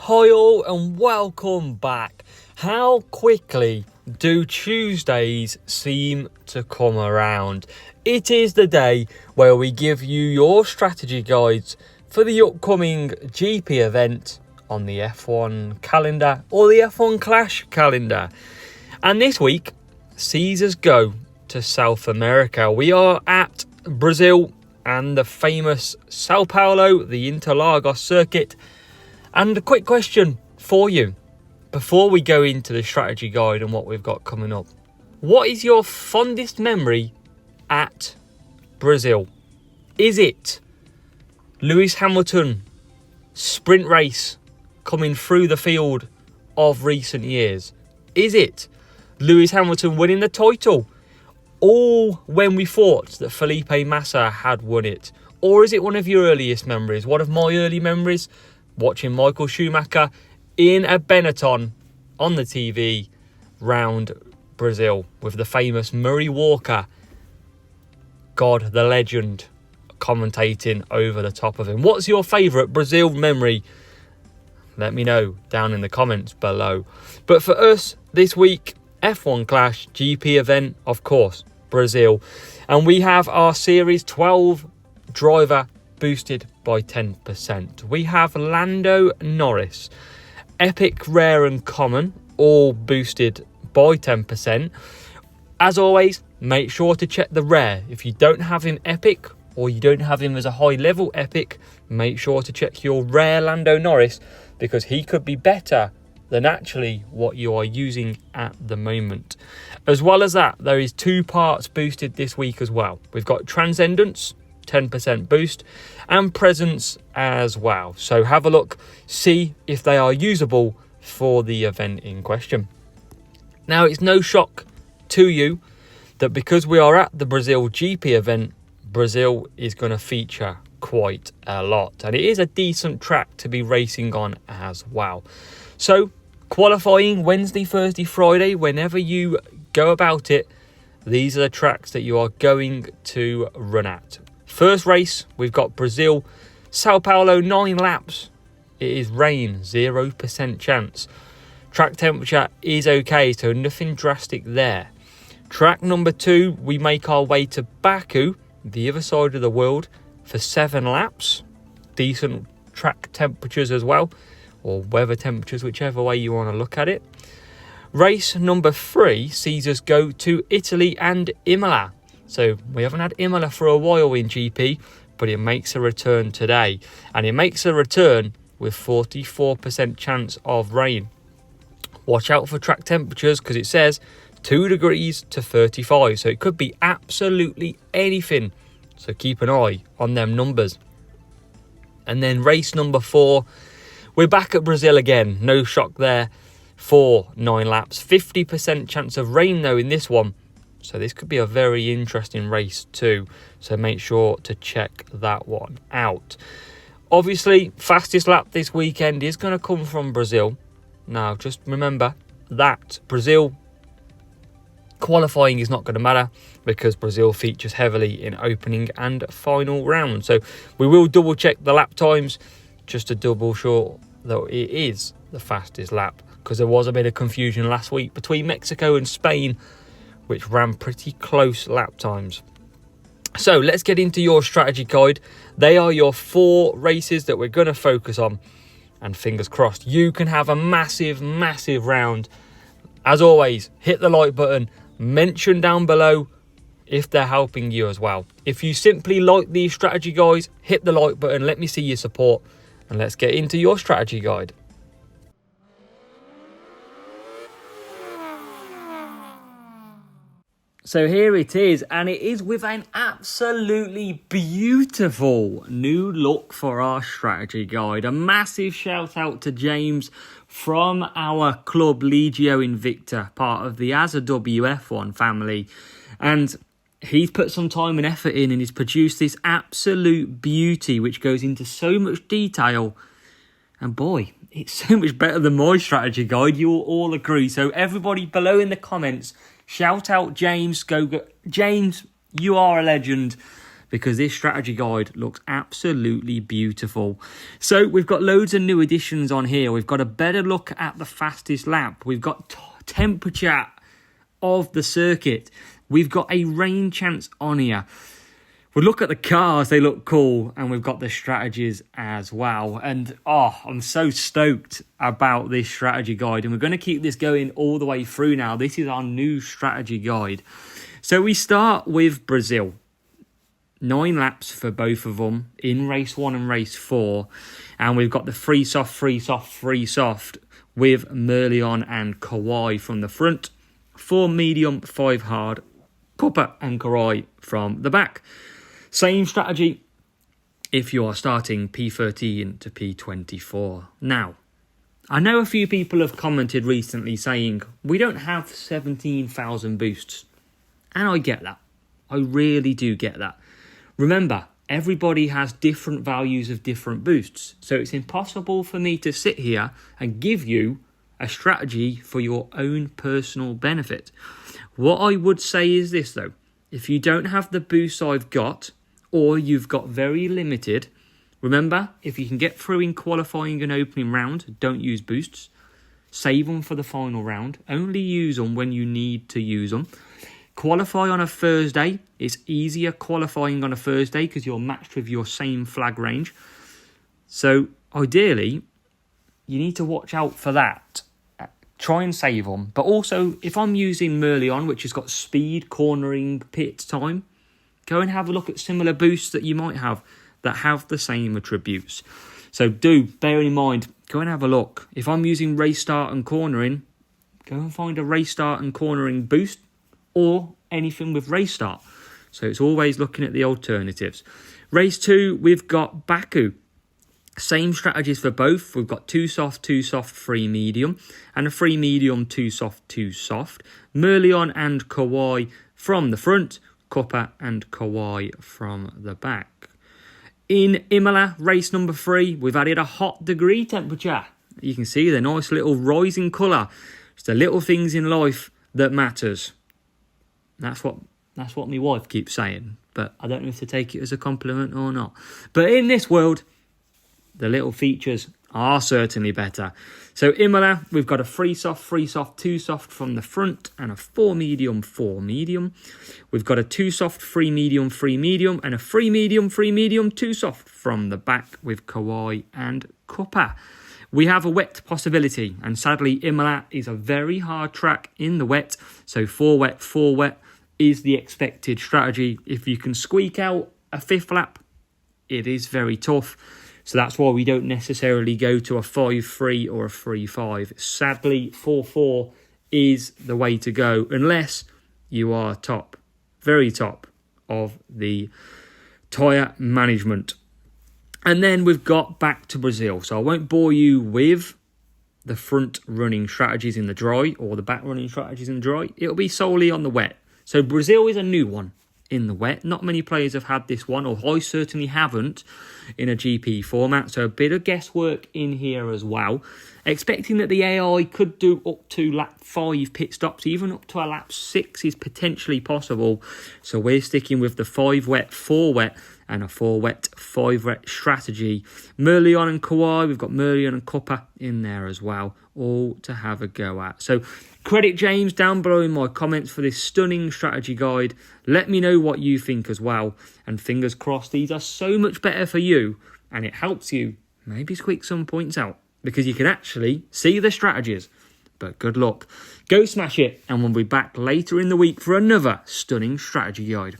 Hi all and welcome back. How quickly do Tuesdays seem to come around? It is the day where we give you your strategy guides for the upcoming GP event on the F1 calendar or the F1 Clash calendar. And this week sees us go to South America. We are at Brazil and the famous Sao Paulo, the Interlagos circuit. And a quick question for you before we go into the strategy guide and what we've got coming up. What is your fondest memory at Brazil? Is it Lewis Hamilton sprint race coming through the field of recent years? Is it Lewis Hamilton winning the title? Or when we thought that Felipe Massa had won it? Or is it one of your earliest memories? One of my early memories? Watching Michael Schumacher in a Benetton on the TV round Brazil with the famous Murray Walker, God, the legend, commentating over the top of him. What's your favourite Brazil memory? Let me know down in the comments below. But for us this week, F1 Clash GP event, of course, Brazil. And we have our Series 12 driver boosted by 10%. We have Lando Norris, Epic, Rare and Common, all boosted by 10%. As always, make sure to check the Rare. If you don't have him Epic or you don't have him as a high level Epic, make sure to check your Rare Lando Norris because he could be better than actually what you are using at the moment. As well as that, there is 2 parts boosted this week as well. We've got Transcendence, 10% boost, and Presence as well. So have a look, see if they are usable for the event in question. Now, it's no shock to you that because we are at the Brazil GP event, Brazil is going to feature quite a lot. And it is a decent track to be racing on as well. So qualifying Wednesday, Thursday, Friday, whenever you go about it, these are the tracks that you are going to run at. First race, we've got Brazil, Sao Paulo, 9 laps. It is rain, 0% chance. Track temperature is okay, so nothing drastic there. Track number 2, we make our way to Baku, the other side of the world, for 7 laps. Decent track temperatures as well, or weather temperatures, whichever way you want to look at it. Race number 3 sees us go to Italy and Imola. So we haven't had Imola for a while in GP, but it makes a return today. And it makes a return with 44% chance of rain. Watch out for track temperatures because it says 2 degrees to 35. So it could be absolutely anything. So keep an eye on them numbers. And then race number 4, we're back at Brazil again. No shock there for 9 laps. 50% chance of rain though in this one. So this could be a very interesting race too. So make sure to check that one out. Obviously, fastest lap this weekend is going to come from Brazil. Now, just remember that Brazil qualifying is not going to matter because Brazil features heavily in opening and final round. So we will double check the lap times just to double sure that it is the fastest lap because there was a bit of confusion last week between Mexico and Spain, which ran pretty close lap times. So let's get into your strategy guide. They are your 4 races that we're going to focus on. And fingers crossed, you can have a massive, massive round. As always, hit the like button. Mention down below if they're helping you as well. If you simply like these strategy guides, hit the like button. Let me see your support. And let's get into your strategy guide. So here it is, and it is with an absolutely beautiful new look for our strategy guide. A massive shout out to James from our club Legio Invicta, part of the Asa WF1 family. And he's put some time and effort in and he's produced this absolute beauty which goes into so much detail. And boy, it's so much better than my strategy guide, you'll all agree. So everybody below in the comments, shout out James. James, you are a legend. because this strategy guide looks absolutely beautiful. So we've got loads of new additions on here. We've got a better look at the fastest lap. We've got temperature of the circuit. We've got a rain chance on here. We look at the cars, they look cool, and we've got the strategies as well. And I'm so stoked about this strategy guide, and we're going to keep this going all the way through now. This is our new strategy guide. So we start with Brazil. 9 laps for both of them in race 1 and race 4. And we've got the free soft with Merlion and Kawai from the front. 4 medium, 5 hard, Copper and Kawai from the back. Same strategy if you are starting P13 to P24. Now, I know a few people have commented recently saying, we don't have 17,000 boosts. And I get that. I really do get that. Remember, everybody has different values of different boosts. So it's impossible for me to sit here and give you a strategy for your own personal benefit. What I would say is this though. If you don't have the boosts I've got, or you've got very limited, remember, if you can get through in qualifying and opening round, don't use boosts. Save them for the final round. Only use them when you need to use them. Qualify on a Thursday. It's easier qualifying on a Thursday because you're matched with your same flag range. So ideally, you need to watch out for that. Try and save them. But also, if I'm using Merlion, which has got speed, cornering, pit time, go and have a look at similar boosts that you might have that have the same attributes. So do bear in mind, go and have a look. If I'm using race start and cornering, go and find a race start and cornering boost or anything with race start. So it's always looking at the alternatives. Race 2, we've got Baku. Same strategies for both. We've got 2 soft, 3 medium, and a 3 medium, 2 soft. Merlion and Kawai from the front, Copper and Kawai from the back. In Imola, race number 3, we've added a hot degree temperature. You can see the nice little rising colour. It's the little things in life that matters. That's what my wife keeps saying, but I don't know if to take it as a compliment or not. But in this world, the little features are certainly better. So Imola, we've got a 3 soft, 2 soft from the front and a 4 medium. We've got a 2 soft, 3 medium, and a 3 medium, 2 soft from the back with Kawai and Copper. We have a wet possibility, and sadly Imola is a very hard track in the wet, so 4 wet is the expected strategy. If you can squeak out a 5th lap, it is very tough. So that's why we don't necessarily go to a 5-3 or a 3-5. Sadly, 4-4 is the way to go, unless you are top, very top of the tyre management. And then we've got back to Brazil. So I won't bore you with the front running strategies in the dry or the back running strategies in the dry. It'll be solely on the wet. So Brazil is a new one in the wet. Not many players have had this one, or I certainly haven't in a GP format. So a bit of guesswork in here as well. Expecting that the AI could do up to lap 5 pit stops, even up to a lap 6 is potentially possible. So we're sticking with the 5 wet, 4 wet, and a 4 wet, 5 wet strategy. Merlion and Kawai, we've got Merlion and Copper in there as well, all to have a go at. So credit James down below in my comments for this stunning strategy guide. Let me know what you think as well. And fingers crossed, these are so much better for you, and it helps you maybe squeak some points out, because you can actually see the strategies. But good luck. Go smash it, and we'll be back later in the week for another stunning strategy guide.